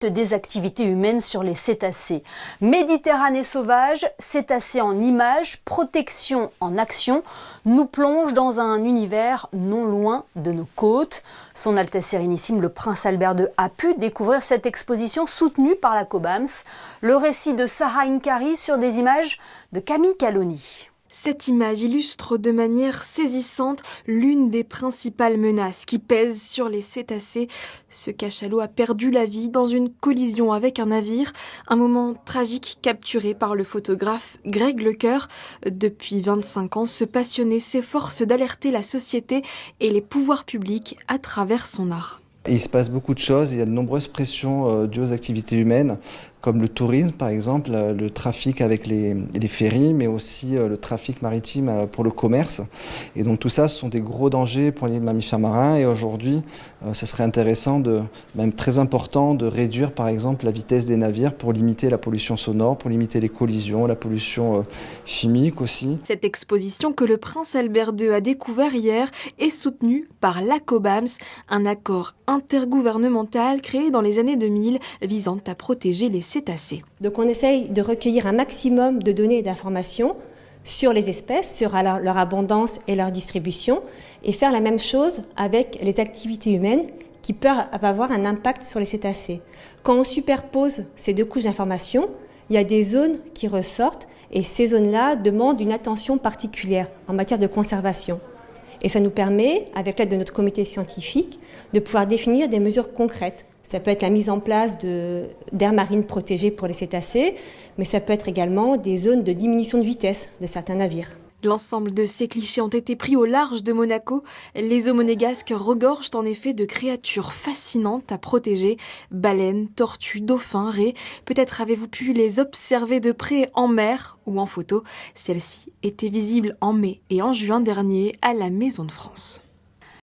l'impact des activités humaines sur les cétacés. Méditerranée sauvage, cétacés en images, protection en action, nous plonge dans un univers non loin de nos côtes. Son Altesse Sérénissime, le Prince Albert II, a pu découvrir cette exposition soutenue par la COBAMS. Le récit de Sarah Inkari sur des images de Camille Caloni. Cette image illustre de manière saisissante l'une des principales menaces qui pèsent sur les cétacés. Ce cachalot a perdu la vie dans une collision avec un navire, un moment tragique capturé par le photographe Greg Lecoeur. Depuis 25 ans, ce passionné s'efforce d'alerter la société et les pouvoirs publics à travers son art. Et il se passe beaucoup de choses, il y a de nombreuses pressions dues aux activités humaines, comme le tourisme par exemple, le trafic avec les ferries, mais aussi le trafic maritime pour le commerce. Et donc tout ça, ce sont des gros dangers pour les mammifères marins. Et aujourd'hui, ce serait intéressant, même très important, de réduire par exemple la vitesse des navires pour limiter la pollution sonore, pour limiter les collisions, la pollution chimique aussi. Cette exposition que le Prince Albert II a découvert hier est soutenue par la COBAMS, un accord intergouvernemental créé dans les années 2000 visant à protéger les cétacés. Donc on essaye de recueillir un maximum de données et d'informations sur les espèces, sur leur abondance et leur distribution, et faire la même chose avec les activités humaines qui peuvent avoir un impact sur les cétacés. Quand on superpose ces deux couches d'informations, il y a des zones qui ressortent, et ces zones-là demandent une attention particulière en matière de conservation. Et ça nous permet, avec l'aide de notre comité scientifique, de pouvoir définir des mesures concrètes. Ça peut être la mise en place d'aires marines protégées pour les cétacés, mais ça peut être également des zones de diminution de vitesse de certains navires. L'ensemble de ces clichés ont été pris au large de Monaco. Les eaux monégasques regorgent en effet de créatures fascinantes à protéger. Baleines, tortues, dauphins, raies. Peut-être avez-vous pu les observer de près en mer ou en photo. Celles-ci étaient visibles en mai et en juin dernier à la Maison de France.